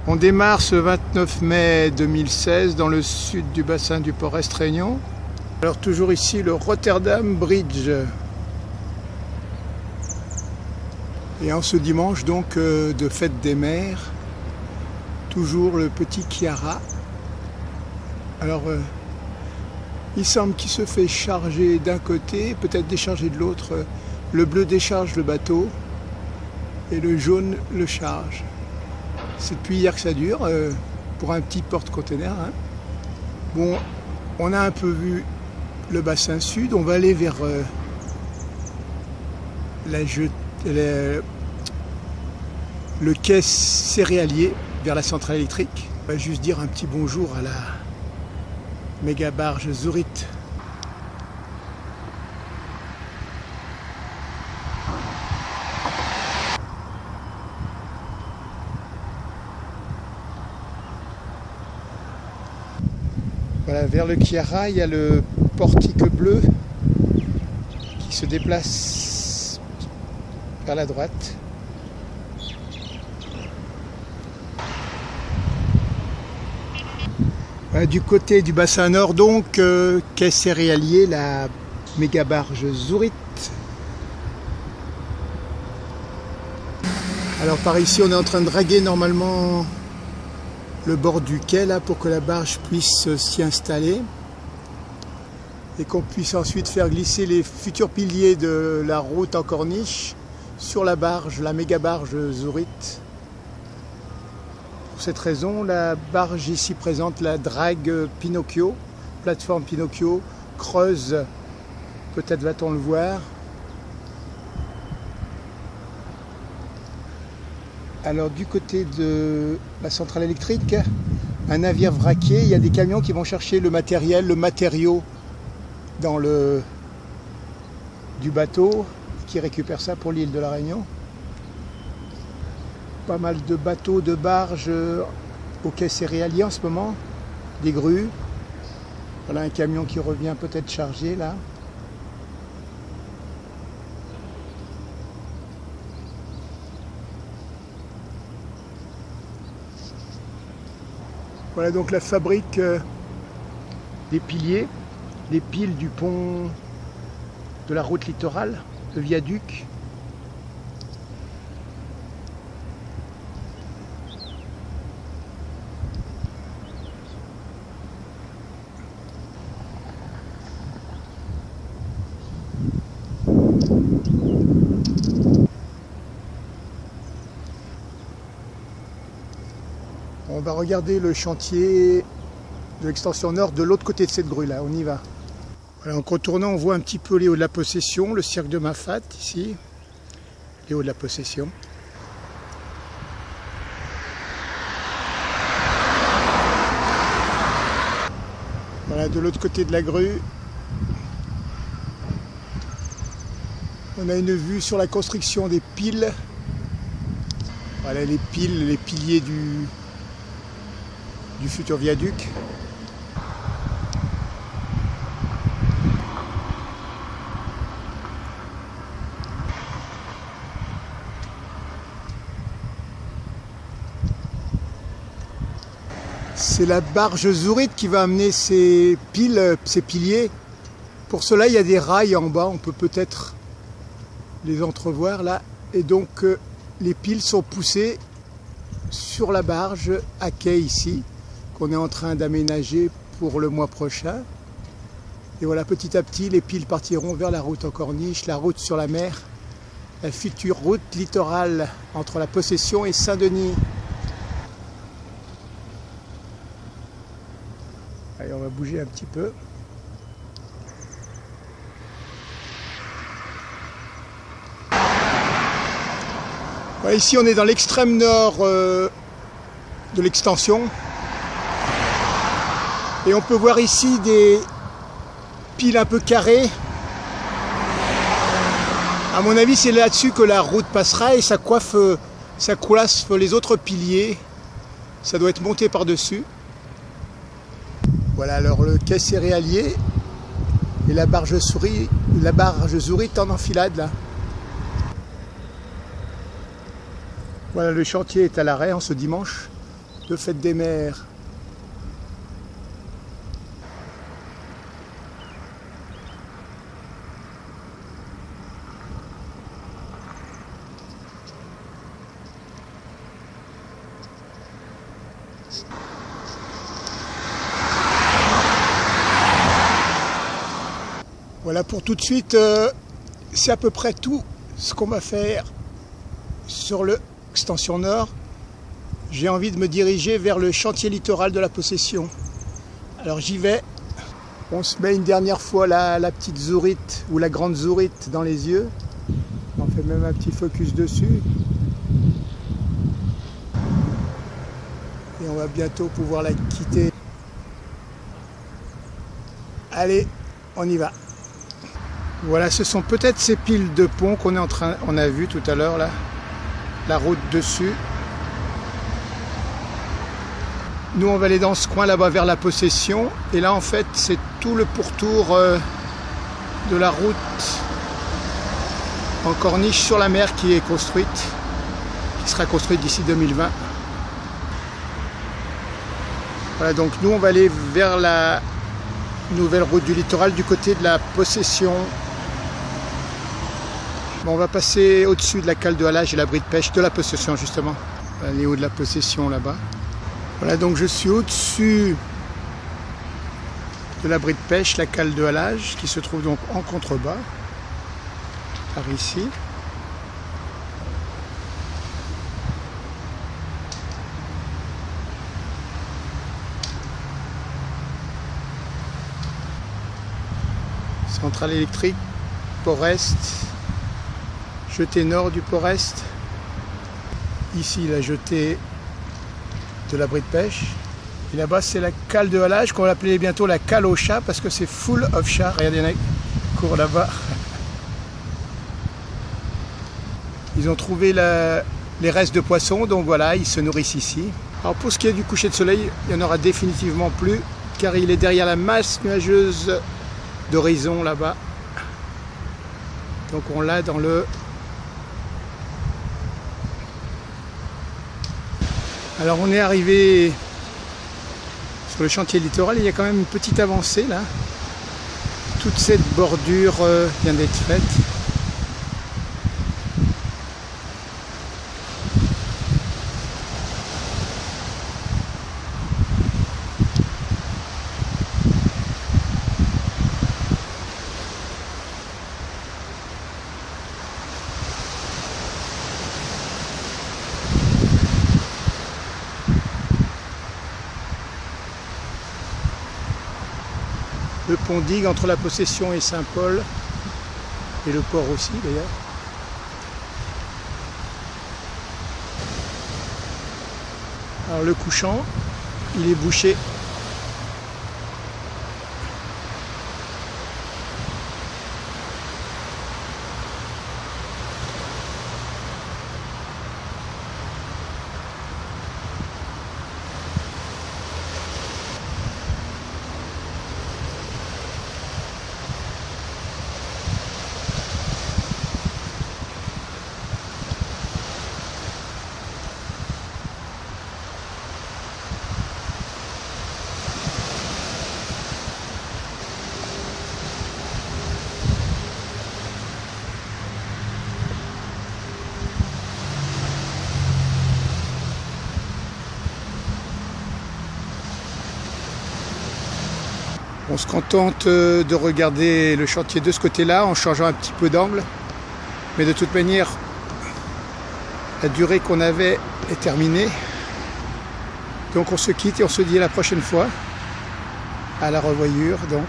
On démarre ce 29 mai 2016 dans le sud du bassin du port Est-Réunion. Alors toujours ici le Rotterdam Bridge. Et en ce dimanche donc de fête des mers, toujours le petit Chiara. Alors il semble qu'il se fait charger d'un côté, peut-être décharger de l'autre. Le bleu décharge le bateau et le jaune le charge. C'est depuis hier que ça dure, pour un petit porte-container. Hein. Bon, on a un peu vu le bassin sud, on va aller vers le quai céréalier, vers la centrale électrique. On va juste dire un petit bonjour à la méga barge Zurit. Voilà, vers le Chiara, il y a le portique bleu qui se déplace vers la droite. Voilà, du côté du bassin nord, donc, quai céréalier, la méga barge Zurit. Alors par ici, on est en train de draguer normalement le bord du quai là pour que la barge puisse s'y installer et qu'on puisse ensuite faire glisser les futurs piliers de la route en corniche sur la barge, la méga barge Zurit. Pour cette raison, la barge ici présente la drague Pinocchio, plateforme Pinocchio, creuse, peut-être va-t-on le voir. Alors du côté de la centrale électrique, un navire vraquier, il y a des camions qui vont chercher le matériel, le matériau dans le du bateau, qui récupère ça pour l'île de la Réunion. Pas mal de bateaux, de barges au quai céréalier en ce moment, des grues. Voilà un camion qui revient peut-être chargé là. Voilà donc la fabrique des piliers, des piles du pont de la route littorale, le viaduc. On va regarder le chantier de l'extension nord de l'autre côté de cette grue là, on y va. Voilà, en contournant on voit un petit peu les hauts de la possession, le cirque de Mafat ici, les hauts de la possession. Voilà, de l'autre côté de la grue, on a une vue sur la construction des piles. Voilà les piles, les piliers du futur viaduc. C'est la barge Zurit qui va amener ces piles, ces piliers. Pour cela, il y a des rails en bas, on peut peut-être les entrevoir là. Et donc, les piles sont poussées sur la barge à quai ici, qu'on est en train d'aménager pour le mois prochain. Et voilà, petit à petit, les piles partiront vers la route en corniche, la route sur la mer, la future route littorale entre la Possession et Saint-Denis. Allez, on va bouger un petit peu. Voilà, ici, on est dans l'extrême nord de l'extension. Et on peut voir ici des piles un peu carrées. À mon avis, c'est là-dessus que la route passera et ça coiffe les autres piliers. Ça doit être monté par-dessus. Voilà alors le quai céréalier et la barge Zurit en enfilade là. Voilà, le chantier est à l'arrêt en ce dimanche de fête des mères. Voilà pour tout de suite, c'est à peu près tout ce qu'on va faire sur l'extension nord. J'ai envie de me diriger vers le chantier littoral de la Possession. Alors j'y vais, on se met une dernière fois la petite zourite ou la grande zourite dans les yeux. On fait même un petit focus dessus. Et on va bientôt pouvoir la quitter. Allez, on y va. Voilà, ce sont peut-être ces piles de pont qu'on est on a vu tout à l'heure là, la route dessus. Nous on va aller dans ce coin là-bas vers la Possession et là en fait c'est tout le pourtour de la route en corniche sur la mer qui est construite, qui sera construite d'ici 2020. Voilà, donc nous on va aller vers la nouvelle route du littoral du côté de la Possession. Bon, on va passer au-dessus de la cale de halage et l'abri de pêche de la Possession justement. Les hauts de la Possession là-bas. Voilà, donc je suis au-dessus de l'abri de pêche, la cale de halage, qui se trouve donc en contrebas, par ici. Centrale électrique, port est, jetée nord du port est. Ici la jetée de l'abri de pêche. Et là-bas c'est la cale de halage qu'on va appeler bientôt la cale aux chats parce que c'est full of chats. Regardez, il y en a qui courent là-bas. Ils ont trouvé les restes de poissons, donc voilà, ils se nourrissent ici. Alors pour ce qui est du coucher de soleil, il n'y en aura définitivement plus car il est derrière la masse nuageuse d'horizon là-bas. Donc on l'a dans le... Alors on est arrivé sur le chantier littoral, il y a quand même une petite avancée là. Toute cette bordure vient d'être faite. Le pont digue entre la Possession et Saint-Paul, et le port aussi d'ailleurs. Alors le couchant, il est bouché. On se contente de regarder le chantier de ce côté-là en changeant un petit peu d'angle. Mais de toute manière, la durée qu'on avait est terminée. Donc on se quitte et on se dit à la prochaine fois. À la revoyure donc.